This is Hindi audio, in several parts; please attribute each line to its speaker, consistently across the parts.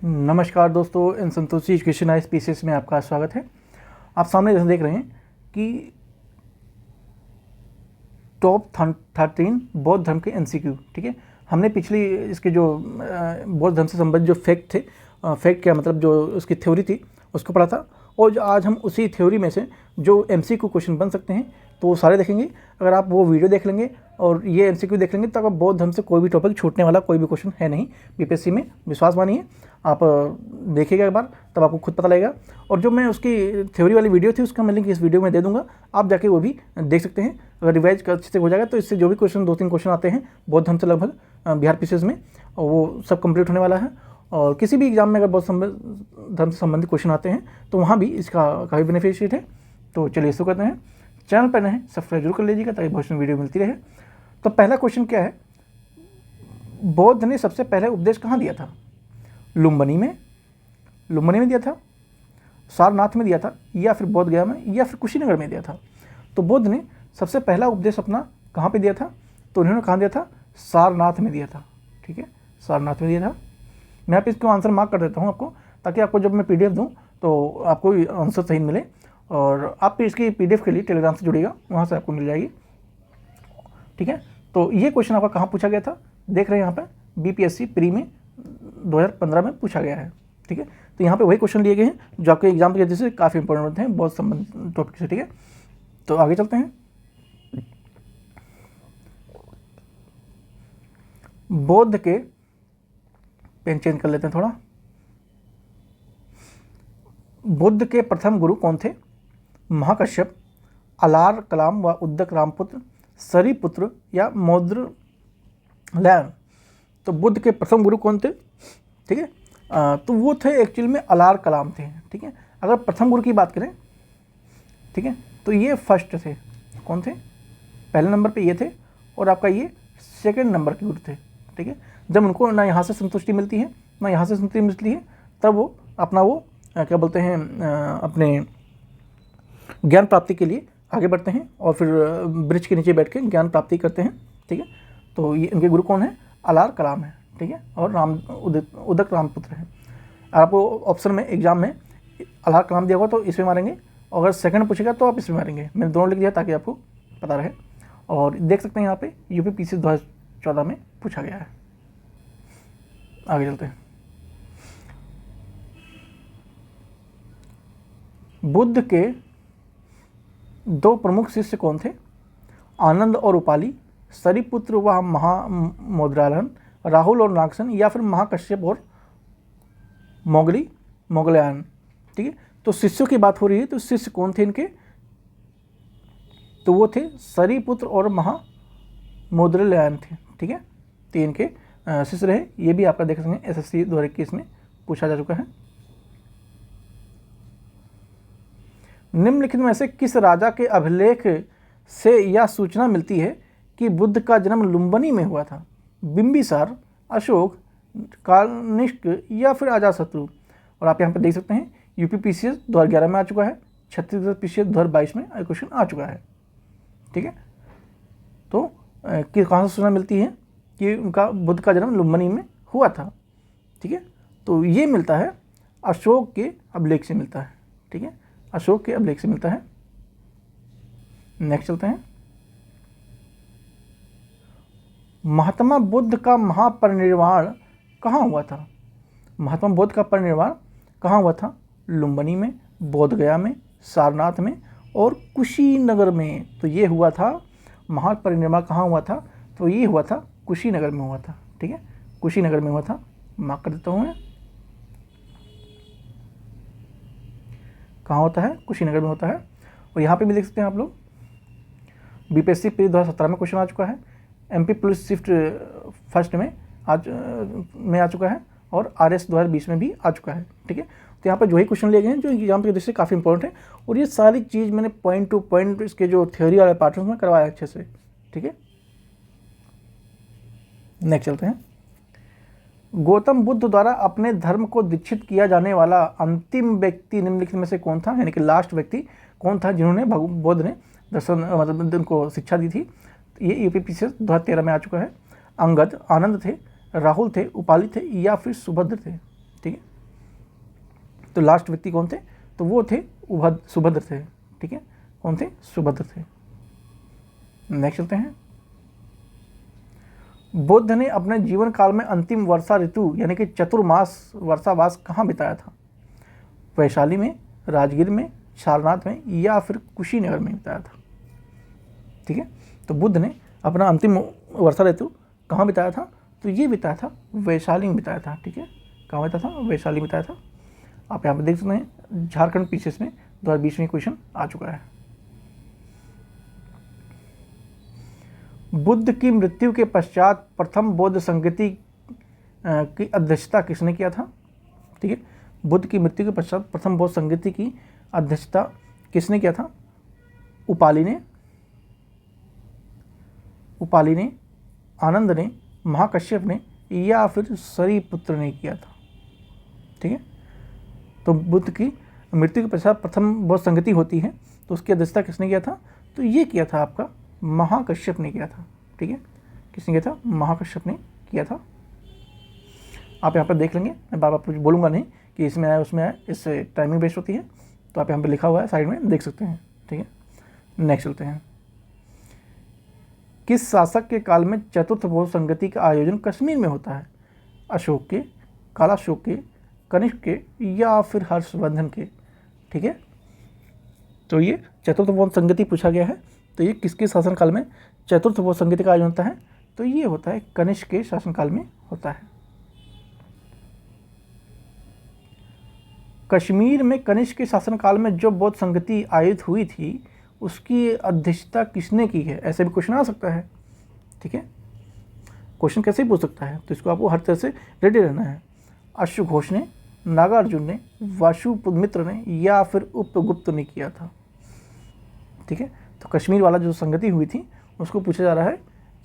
Speaker 1: नमस्कार दोस्तों, इन संतोषी एजुकेशन ISPCS में आपका स्वागत है। आप सामने जैसे देख रहे हैं कि टॉप 13 बौद्ध धर्म के MCQ, ठीक है। हमने पिछली इसके जो बौद्ध धर्म से संबंधित जो फैक्ट थे, फैक्ट क्या मतलब जो उसकी थ्योरी थी उसको पढ़ा था, और आज हम उसी थ्योरी में से जो MCQ क्वेश्चन बन सकते हैं तो वो सारे देखेंगे। अगर आप वो वीडियो देख लेंगे और ये MCQ देख लेंगे तो आपका बौद्ध धर्म से कोई भी टॉपिक छूटने वाला कोई भी क्वेश्चन है नहीं। BPSC में विश्वास मानिए, आप देखिएगा एक बार, तब आपको खुद पता लगेगा। और जो मैं उसकी थ्योरी वाली वीडियो थी उसका मैं लिंक इस वीडियो में दे दूंगा, आप जाके वो भी देख सकते हैं। अगर रिवाइज अच्छे से हो जाएगा तो इससे जो भी क्वेश्चन 2-3 क्वेश्चन आते हैं बौद्ध धर्म से लगभग बिहार PCS में, वो सब कंप्लीट होने वाला है। और किसी भी एग्जाम में अगर बौद्ध धर्म से संबंधित क्वेश्चन आते हैं तो वहाँ भी इसका काफ़ी बेनिफिशियट है। तो चलिए शुरू करते हैं। चैनल पर नए हैं सब्सक्राइब जरूर कर लीजिएगा ताकि बहुत सी वीडियो मिलती रहे। तो पहला क्वेश्चन क्या है, बौद्ध ने सबसे पहले उपदेश कहाँ दिया था? लुम्बिनी में दिया था, सारनाथ में दिया था, या फिर बोध गया में, या फिर कुशीनगर में दिया था। तो बुद्ध ने सबसे पहला उपदेश अपना कहाँ पे दिया था? तो उन्होंने कहाँ दिया था? सारनाथ में दिया था, ठीक है, सारनाथ में दिया था। मैं यहाँ पे इसको आंसर मार्क कर देता हूँ आपको, ताकि आपको जब मैं PDF दूँ तो आपको आंसर सही मिले। और आप इसकी PDF के लिए टेलीग्राम से जुड़िएगा, वहाँ से आपको मिल जाएगी, ठीक है। तो ये क्वेश्चन आपका कहाँ पूछा गया था? देख रहे हैं यहाँ पे BPSC प्री में 2015 में पूछा गया है, ठीक है। तो यहाँ पे वही क्वेश्चन लिए गए हैं जो आपके एग्जाम की वजह से काफ़ी इंपॉर्टेंट होते हैं, बहुत संबंधित टॉपिक से, ठीक है। तो आगे चलते हैं। बौद्ध के, पेन चेंज कर लेते हैं थोड़ा। बुद्ध के प्रथम गुरु कौन थे? महाकश्यप, अलार कलाम व उद्दक रामपुत्र, सरीपुत्र या मौद्गल्यायन। तो बुद्ध के प्रथम गुरु कौन थे? ठीक है, तो वो थे एक्चुअल में अलार कलाम थे, ठीक है। अगर प्रथम गुरु की बात करें, ठीक है, तो ये फर्स्ट थे। कौन थे? पहले नंबर पे ये थे, और आपका ये सेकंड नंबर के गुरु थे, ठीक है। जब उनको ना यहाँ से संतुष्टि मिलती है ना यहाँ से संतुष्टि मिलती है, तब वो अपना वो क्या बोलते हैं, अपने ज्ञान प्राप्ति के लिए आगे बढ़ते हैं और फिर वृक्ष के नीचे बैठ के ज्ञान प्राप्ति करते हैं, ठीक है। तो ये इनके गुरु कौन है? अलार कलाम है, ठीक है, और उद्दक रामपुत्र है। आपको ऑप्शन में एग्जाम में अलार कलाम दिया होगा तो इसमें मारेंगे, और अगर सेकंड पूछेगा तो आप इसमें मारेंगे। मैंने दोनों लिख दिया ताकि आपको पता रहे। और देख सकते हैं यहाँ पे UPPC 2014 में पूछा गया है। आगे चलते हैं। बुद्ध के 2 प्रमुख शिष्य कौन थे? आनंद और उपाली, सरीपुत्र व महामौद्गल्यायन, राहुल और नागसन, या फिर महाकश्यप और मौद्गल्यायन, ठीक है। तो शिष्यों की बात हो रही है, तो शिष्य कौन थे इनके? तो वो थे सरीपुत्र और महामौद्गल्यायन थे, ठीक है। तो इनके शिष्य रहे। ये भी आपका देख सकते हैं SSC 2021 में पूछा जा चुका है। निम्नलिखित में से किस राजा के अभिलेख से यह सूचना मिलती है कि बुद्ध का जन्म लुम्बिनी में हुआ था? बिंबिसार, अशोक, कालनिष्क, या फिर अजातशत्रु। और आप यहाँ पर देख सकते हैं UPPCS 2011 में आ चुका है, छत्तीसगढ़ PCS 2022 में क्वेश्चन आ चुका है, ठीक है। तो कहाँ से सूचना मिलती है कि उनका बुद्ध का जन्म लुम्बिनी में हुआ था, ठीक है। तो ये मिलता है अशोक के अभिलेख से मिलता है, ठीक है, अशोक के अभिलेख से मिलता है। नेक्स्ट चलते हैं। महात्मा बुद्ध का महापरिनिर्वाण कहाँ हुआ था? महात्मा बुद्ध का परिनिर्वाण कहाँ हुआ था? लुम्बिनी में, बोध गया में, सारनाथ में और कुशीनगर में। तो ये हुआ था महापरिनिर्वाण कहाँ हुआ था? तो ये हुआ था कुशीनगर में हुआ था, ठीक है, कुशीनगर में हुआ था। मार्क कर देता हूँ मैं, कहाँ होता है? कुशीनगर में होता है। और यहाँ पे भी देख सकते हैं आप लोग, BPSC प्री 2017 में क्वेश्चन आ चुका है, MP पुलिस शिफ्ट फर्स्ट में आ चुका है, और RS 2020 में भी आ चुका है, ठीक है। तो यहाँ पर जो ही क्वेश्चन लिए गए हैं जो एग्जाम की दृष्टि से काफ़ी इंपॉर्टेंट है, और ये सारी चीज़ मैंने पॉइंट टू पॉइंट इसके जो थ्योरी वाले पार्ट में करवाया अच्छे से, ठीक है। नेक्स्ट चलते हैं। गौतम बुद्ध द्वारा अपने धर्म को दीक्षित किया जाने वाला अंतिम व्यक्ति निम्नलिखित में से कौन था? यानी कि लास्ट व्यक्ति कौन था जिन्होंने बुद्ध ने दर्शन मतलब उनको शिक्षा दी थी? ये UPPCS 2013 में आ चुका है। अंगद, आनंद थे, राहुल थे, उपाली थे, या फिर सुभद्र थे, ठीक है। तो लास्ट व्यक्ति कौन थे? तो वो थे सुभद्र थे। ठीक है, कौन थे? सुभद्र थे। नेक्स्ट चलते हैं। बुद्ध ने अपने जीवन काल में अंतिम वर्षा ऋतु यानी कि चतुर्मास वर्षावास कहाँ बिताया था? वैशाली में, राजगीर में, सारनाथ में या फिर कुशीनगर में बिताया था? ठीक है, तो बुद्ध ने अपना अंतिम वर्षा ऋतु कहाँ बिताया था? तो ये बिताया था वैशाली में बिताया था। ठीक है, कहाँ बिताया था? वैशाली में बिताया था। आप यहाँ पर देख सकते हैं झारखंड पीसीएस में 2020 में क्वेश्चन आ चुका है। बुद्ध की मृत्यु के पश्चात प्रथम बौद्ध संगति की अध्यक्षता किसने किया था? ठीक है, बुद्ध की मृत्यु के पश्चात प्रथम बौद्ध संगति की अध्यक्षता किसने किया था? उपाली ने, आनंद ने, महाकश्यप ने या फिर सरीपुत्र ने किया था? ठीक है, तो बुद्ध की मृत्यु के पश्चात प्रथम बौद्ध संगति होती है, तो उसकी अध्यक्षता किसने किया था? तो ये किया था आपका महाकश्यप ने किया था। ठीक है, किसने किया था? महाकश्यप ने किया था। आप यहाँ पर देख लेंगे, मैं बार बार कुछ बोलूँगा नहीं कि इसमें आया उसमें आया, इससे टाइमिंग बेस्ट होती है, तो आप यहाँ पर लिखा हुआ है साइड में देख सकते हैं। ठीक है, नेक्स्ट चलते हैं। किस शासक के काल में चतुर्थ बौद्ध संगति का आयोजन कश्मीर में होता है? अशोक के, कालाशोक के, कनिष्क के या फिर हर्षवर्धन के? ठीक है, तो ये चतुर्थ बौद्ध संगति पूछा गया है, तो ये किसके शासनकाल में चतुर्थ बौद्ध संगति का आयोजन होता है? तो ये होता है कनिष्क के शासनकाल में होता है। कश्मीर में कनिष्क के शासनकाल में जो बौद्ध संगति आयोजित हुई थी उसकी अध्यक्षता किसने की है? ऐसे भी क्वेश्चन आ सकता है। ठीक है, क्वेश्चन कैसे ही पूछ सकता है, तो इसको आपको हर तरह से रेडी रहना है। अश्वघोष ने, नागार्जुन ने, वासुपुत्र ने या फिर उपगुप्त ने किया था? ठीक है, तो कश्मीर वाला जो संगति हुई थी उसको पूछा जा रहा है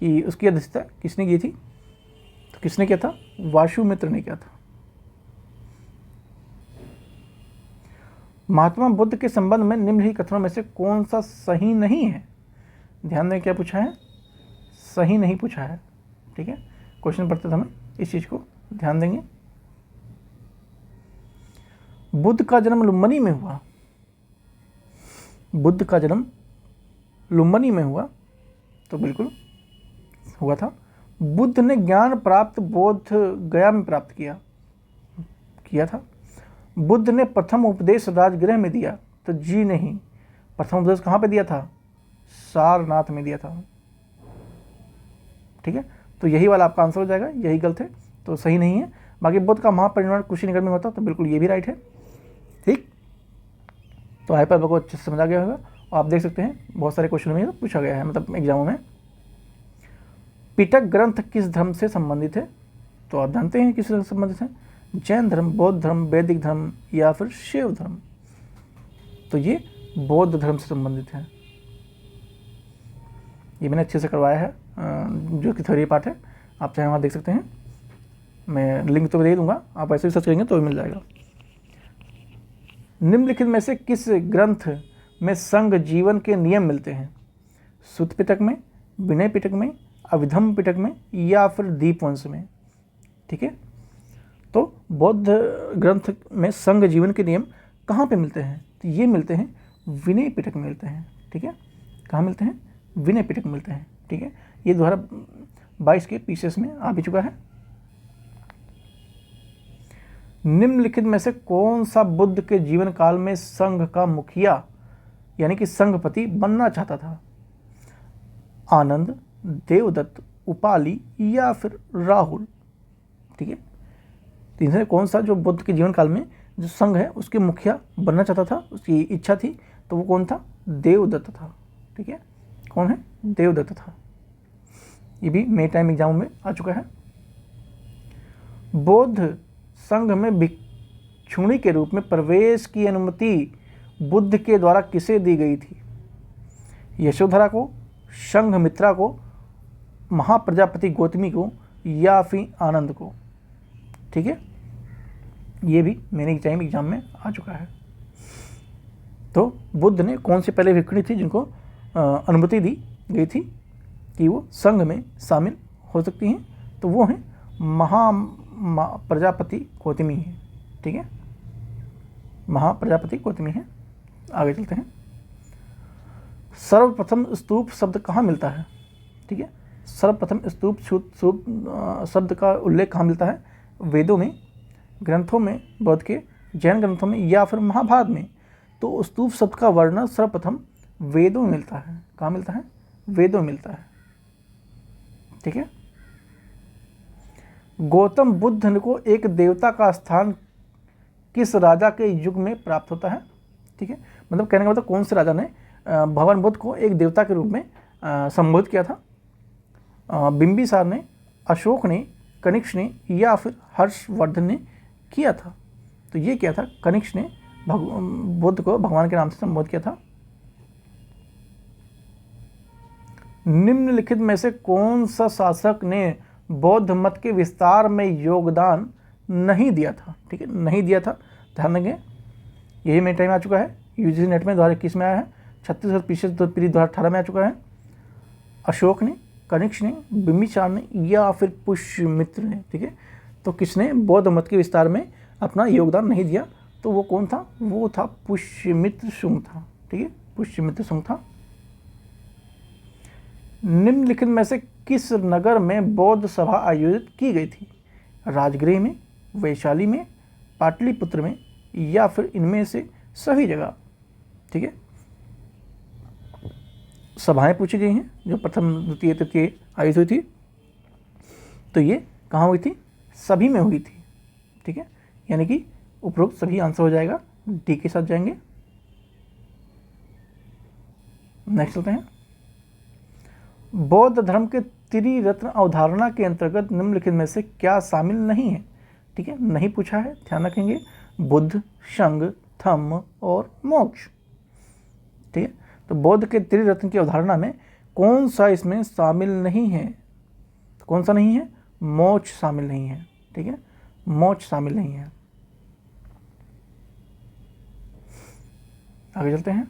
Speaker 1: कि उसकी अध्यक्षता किसने की थी? तो किसने किया था? वासुमित्र ने किया था। महात्मा बुद्ध के संबंध में निम्नलिखित कथनों में से कौन सा सही नहीं है? ध्यान दें, क्या पूछा है? सही नहीं पूछा है। ठीक है, क्वेश्चन पढ़ते समय इस चीज को ध्यान देंगे। बुद्ध का जन्म लुम्बिनी में हुआ। बुद्ध का जन्म लुम्बिनी में हुआ, तो बिल्कुल हुआ था। बुद्ध ने ज्ञान प्राप्त बोध गया में प्राप्त किया था। बुद्ध ने प्रथम उपदेश राजगृह में दिया, तो जी नहीं। प्रथम उपदेश कहाँ पे दिया था? सारनाथ में दिया था। ठीक है, तो यही वाला आपका आंसर हो जाएगा, यही गलत है, तो सही नहीं है। बाकी बुद्ध का महापरिनिर्वाण कुशीनगर में होता, तो बिल्कुल ये भी राइट है। ठीक, तो आई पर आपको अच्छे से समझ आ गया होगा। और आप देख सकते हैं बहुत सारे क्वेश्चन में पूछा गया है, मतलब एग्जामों में। पिटक ग्रंथ किस धर्म से संबंधित है? तो आप जानते हैं किस से संबंधित है? जैन धर्म, बौद्ध धर्म, वैदिक धर्म या फिर शैव धर्म? तो ये बौद्ध धर्म से संबंधित है। ये मैंने अच्छे से करवाया है, जो कि थ्योरी पार्ट है, आप चाहे वहाँ देख सकते हैं। मैं लिंक तो दे दूंगा, आप ऐसे ही सर्च करेंगे तो भी मिल जाएगा। निम्नलिखित में से किस ग्रंथ में संघ जीवन के नियम मिलते हैं? सुत्त पिटक में, विनय पिटक में, अभिधम्म पिटक में या फिर दीपवंश में? ठीक है, तो बौद्ध ग्रंथ में संघ जीवन के नियम कहाँ पे मिलते हैं? तो ये मिलते हैं विनय पिटक में मिलते हैं। ठीक है, कहाँ मिलते हैं? विनय पिटक में मिलते हैं। ठीक है, ये 2022 के पीसीएस में आ भी चुका है। निम्नलिखित में से कौन सा बुद्ध के जीवन काल में संघ का मुखिया यानी कि संघपति बनना चाहता था? आनंद, देवदत्त, उपाली या फिर राहुल? ठीक है, तो इनसे कौन सा जो बुद्ध के जीवन काल में जो संघ है उसके मुखिया बनना चाहता था, उसकी इच्छा थी, तो वो कौन था? देवदत्त था। ठीक है, कौन है? देवदत्त था। ये भी मे टाइम एग्जाम में आ चुका है। बौद्ध संघ में भिक्षुणी के रूप में प्रवेश की अनुमति बुद्ध के द्वारा किसे दी गई थी? यशोधरा को, संघमित्रा को, महाप्रजापति गौतमी को या फिर आनंद को? ठीक है, ये भी मेरे टाइम एग्जाम में आ चुका है। तो बुद्ध ने कौन सी पहले भिक्षुणी थी जिनको अनुमति दी गई थी कि वो संघ में शामिल हो सकती हैं? तो वो हैं प्रजापति गौतमी है। ठीक है, महाप्रजापति गौतमी है। आगे चलते हैं। सर्वप्रथम स्तूप शब्द कहाँ मिलता है? ठीक है, सर्वप्रथम स्तूप शब्द का उल्लेख कहाँ मिलता है? वेदों में, ग्रंथों में, बौद्ध के, जैन ग्रंथों में या फिर महाभारत में। तो स्तूप शब्द का वर्णन सर्वप्रथम वेदों में मिलता है। कहाँ मिलता है? वेदों में मिलता है। ठीक है। गौतम बुद्ध को एक देवता का स्थान किस राजा के युग में प्राप्त होता है? ठीक है, मतलब कहने का मतलब कौन से राजा ने भगवान बुद्ध को एक देवता के रूप में संबोधित किया था? बिंबिसार ने, अशोक ने, कनिष्क ने या फिर हर्षवर्धन ने किया था? तो ये क्या था? कनिष्क ने बुद्ध को भगवान के नाम से संबोधित किया था। निम्नलिखित में से कौन सा शासक ने बौद्ध मत के विस्तार में योगदान नहीं दिया था? ठीक है, नहीं दिया था, ध्यान देंगे। यही मेन टाइम आ चुका है, यूजीसी नेट में 2021 में आया है, 36% पीरी 2018 में आ चुका है। अशोक ने, कनिष्क ने, बिंबिसार ने या फिर पुष्यमित्र ने। ठीक है, तो किसने बौद्ध मत के विस्तार में अपना योगदान नहीं दिया? तो वो कौन था? वो था पुष्यमित्र शुंग था। ठीक है, पुष्यमित्र शुंग था। निम्नलिखित में से किस नगर में बौद्ध सभा आयोजित की गई थी? राजगृह में, वैशाली में, पाटलिपुत्र में या फिर इनमें से सभी जगह। ठीक है, सभाएं पूछी गई हैं जो प्रथम, द्वितीय, तृतीय आयोजित हुई थी। तो ये कहाँ हुई थी? सभी में हुई थी। ठीक है, यानी कि उपरोक्त सभी आंसर हो जाएगा, डी के साथ जाएंगे। नेक्स्ट चलते हैं। बौद्ध धर्म के त्रिरत्न अवधारणा के अंतर्गत निम्नलिखित में से क्या शामिल नहीं है? ठीक है, नहीं पूछा है, ध्यान रखेंगे। बुद्ध, संघ, धम्म और मोक्ष। ठीक है, तो बौद्ध के त्रिरत्न की अवधारणा में कौन सा इसमें शामिल नहीं है? कौन सा नहीं है? मोक्ष शामिल नहीं है। ठीक है, मोक्ष शामिल नहीं है। आगे चलते हैं।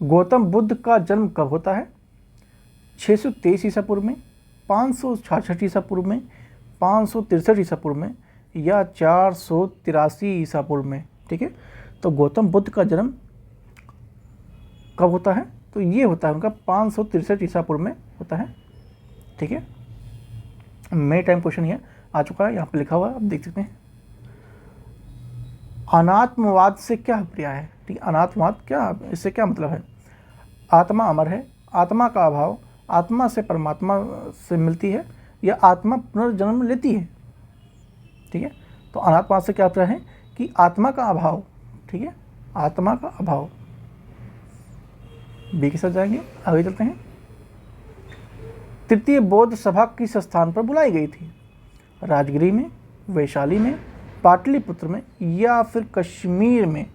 Speaker 1: गौतम बुद्ध का जन्म कब होता है? 623 ईसा पूर्व में, 566 ईसा पूर्व में, 563 ईसा पूर्व में या 483 ईसा पूर्व में। ठीक है, तो गौतम बुद्ध का जन्म कब होता है? तो ये होता है उनका 563 ईसा पूर्व में होता है। ठीक है, मे टाइम क्वेश्चन ये आ चुका है, यहाँ पे लिखा हुआ है, आप देख सकते हैं। अनात्मवाद से क्या अभिप्राय है? ठीक है, अनात्मवाद क्या, इससे क्या मतलब है? आत्मा अमर है, आत्मा का अभाव, आत्मा से परमात्मा से मिलती है या आत्मा पुनर्जन्म लेती है। ठीक है, तो अनात्मवाद से क्या अभिप्राय है कि आत्मा का अभाव। ठीक है, आत्मा का अभाव। बी के साथ जाएंगे। आगे चलते हैं। तृतीय बौद्ध सभा किस स्थान पर बुलाई गई थी? राजगृह में, वैशाली में, पाटलिपुत्र में या फिर कश्मीर में?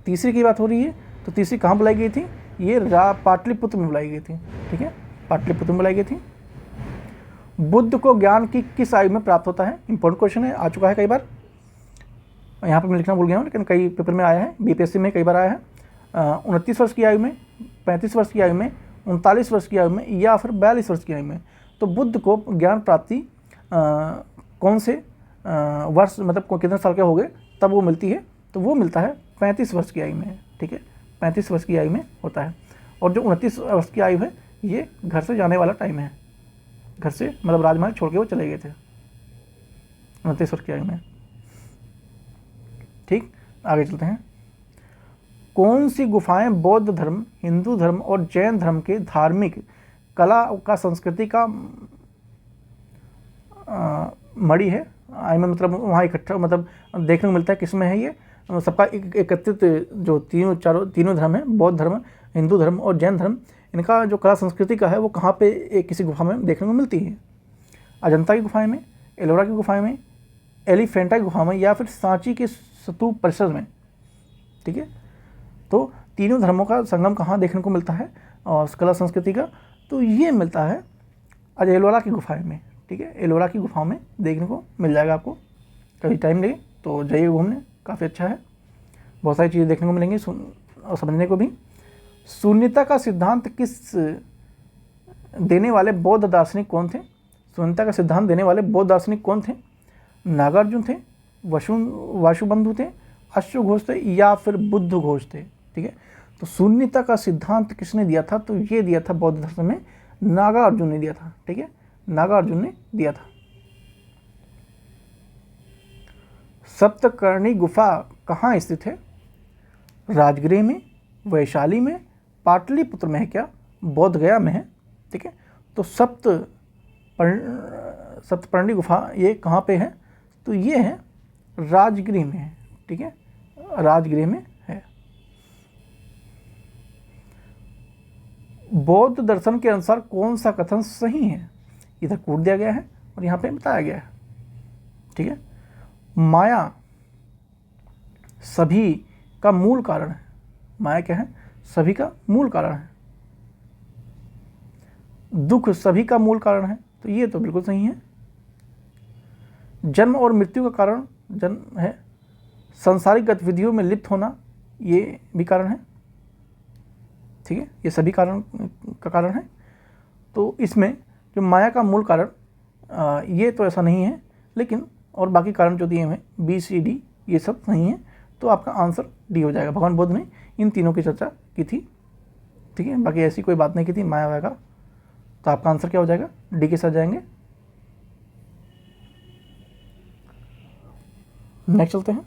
Speaker 1: तीसरी की बात हो रही है, तो तीसरी कहाँ बुलाई गई थी? ये पाटलिपुत्र में बुलाई गई थी। ठीक है, पाटलिपुत्र में बुलाई गई थी। बुद्ध को ज्ञान की किस आयु में प्राप्त होता है? इंपॉर्टेंट क्वेश्चन है, आ चुका है कई बार। यहाँ पर मैं लिखना भूल गया हूँ, लेकिन कई पेपर में आया है, बीपीएससी में कई बार आया है। 29 वर्ष की आयु में, 35 वर्ष की आयु में, 39 वर्ष की आयु में या फिर 42 वर्ष की आयु में। तो बुद्ध को ज्ञान प्राप्ति कौन से वर्ष, मतलब कितने साल के हो गए तब वो मिलती है? तो वो मिलता है 35 वर्ष की आयु में। ठीक है, 35 वर्ष की आयु में होता है। और जो 29 वर्ष की आयु है, ये घर से जाने वाला टाइम है। घर से मतलब राजमहल छोड़ के वो चले गए थे 29 वर्ष की आयु में। ठीक, आगे चलते हैं। कौन सी गुफाएं बौद्ध धर्म, हिंदू धर्म और जैन धर्म के धार्मिक, कला का, संस्कृति का मणि है? आई में मतलब वहाँ इकट्ठा, मतलब देखने को मिलता है किसमें है ये सबका एकत्रित, जो तीनों धर्म है, बौद्ध धर्म, हिंदू धर्म और जैन धर्म, इनका जो कला संस्कृति का है वो कहाँ पे किसी गुफा में देखने को मिलती है? अजंता की गुफाएं में, एलोरा की गुफाएं में, एलिफेंटा की गुफा में या फिर सांची के स्तूप परिसर में। ठीक है, तो तीनों धर्मों का संगम कहाँ देखने को मिलता है और कला संस्कृति का? तो ये मिलता है एलोरा की गुफाएं में। ठीक है, एलोरा की गुफाओं में देखने को मिल जाएगा आपको। कभी टाइम लगे तो जाइए घूमने, काफ़ी अच्छा है, बहुत सारी चीज़ें देखने को मिलेंगी और समझने को भी। शून्यता का सिद्धांत किस देने वाले बौद्ध दार्शनिक कौन थे? शून्यता का सिद्धांत देने वाले बौद्ध दार्शनिक कौन थे? नागार्जुन थे, वासुबंधु थे, अश्व घोष थे या फिर बुद्ध घोष थे, ठीक है। तो शून्यता का सिद्धांत किसने दिया था? तो ये दिया था बौद्ध धर्म में नागार्जुन ने दिया था, ठीक है, नागार्जुन ने दिया था। सप्तकर्णी गुफा कहाँ स्थित है? राजगृह में, वैशाली में, पाटलिपुत्र में है क्या? बोध गया में है, ठीक है। तो सप्तपर्णी गुफा ये कहाँ पे है? तो ये है राजगृह में है, ठीक है, राजगृह में है। बौद्ध दर्शन के अनुसार कौन सा कथन सही है? इधर कूट दिया गया है और यहाँ पे बताया गया है, ठीक है। माया सभी का मूल कारण है। माया क्या है? सभी का मूल कारण है। दुख सभी का मूल कारण है, तो ये तो बिल्कुल सही है। जन्म और मृत्यु का कारण जन्म है। सांसारिक गतिविधियों में लिप्त होना ये भी कारण है, ठीक है, ये सभी कारण का कारण है। तो इसमें जो माया का मूल कारण ये तो ऐसा नहीं है, लेकिन और बाकी कारण जो दिए हुए बी सी डी ये सब नहीं है, तो आपका आंसर डी हो जाएगा। भगवान बुद्ध ने इन तीनों की चर्चा की थी, ठीक है, बाकी ऐसी कोई बात नहीं की थी माया वाया का। तो आपका आंसर क्या हो जाएगा? डी के साथ जाएंगे। नेक्स्ट चलते हैं।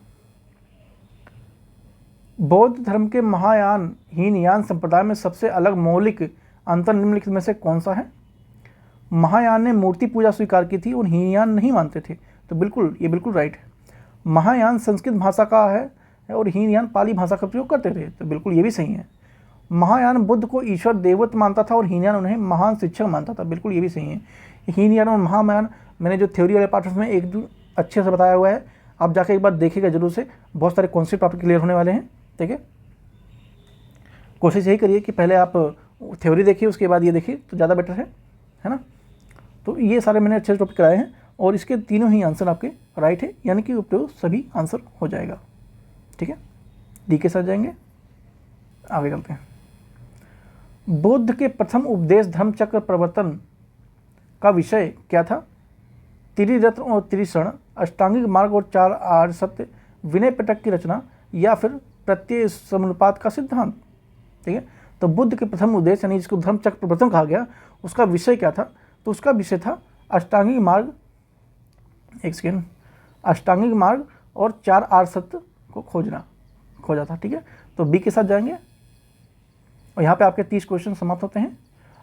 Speaker 1: बौद्ध धर्म के महायान हीनयान संप्रदाय में सबसे अलग मौलिक अंतर निम्नलिखित में से कौन सा है? महायान ने मूर्ति पूजा स्वीकार की थी और हीनयान नहीं मानते थे, तो बिल्कुल ये बिल्कुल राइट है। महायान संस्कृत भाषा का है और हीनयान पाली भाषा का प्रयोग करते थे, तो बिल्कुल ये भी सही है। महायान बुद्ध को ईश्वर देवत मानता था और हीनयान उन्हें महान शिक्षक मानता था, बिल्कुल ये भी सही है। हीनयान और महायान मैंने जो थ्योरी वाले पार्ट में एक अच्छे से बताया हुआ है, आप जाके एक बार देखिएगा जरूर से, बहुत सारे कॉन्सेप्ट आपके क्लियर होने वाले हैं, ठीक है। कोशिश यही करिए कि पहले आप थ्योरी देखिए उसके बाद ये देखिए, तो ज़्यादा बेटर है ना। तो ये सारे मैंने अच्छे टॉपिक कराए हैं और इसके तीनों ही आंसर आपके राइट है, यानी कि उपयोग सभी आंसर हो जाएगा, ठीक है। डी के साथ जाएंगे, आगे चलते हैं। बुद्ध के प्रथम उपदेश धर्मचक्र प्रवर्तन का विषय क्या था? त्रिरत्न और त्रिशरण, अष्टांगिक मार्ग और 4 आर्य सत्य, विनय पिटक की रचना या फिर प्रत्यय समानुपात का सिद्धांत, ठीक है। तो बुद्ध के प्रथम उपदेश यानी जिसको धर्मचक्र प्रवर्तन कहा गया, उसका विषय क्या था? तो उसका विषय था अष्टांगिक मार्ग, एक सेकेंड, अष्टांगिक मार्ग और 4 आर्य सत्य को खोजा था, ठीक है। तो बी के साथ जाएंगे और यहाँ पे आपके 30 क्वेश्चन समाप्त होते हैं।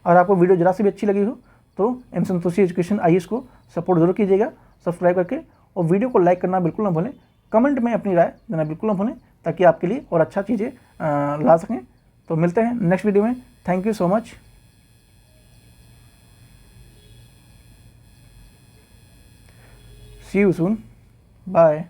Speaker 1: अगर आपको वीडियो जरा सी भी अच्छी लगी हो तो एम संतोषी एजुकेशन IAS को सपोर्ट जरूर कीजिएगा सब्सक्राइब करके, और वीडियो को लाइक करना बिल्कुल ना भूलें, कमेंट में अपनी राय देना बिल्कुल ना भूलें, ताकि आपके लिए और अच्छा चीज़ें ला सकें। तो मिलते हैं नेक्स्ट वीडियो में। Thank you so much. See you soon, bye.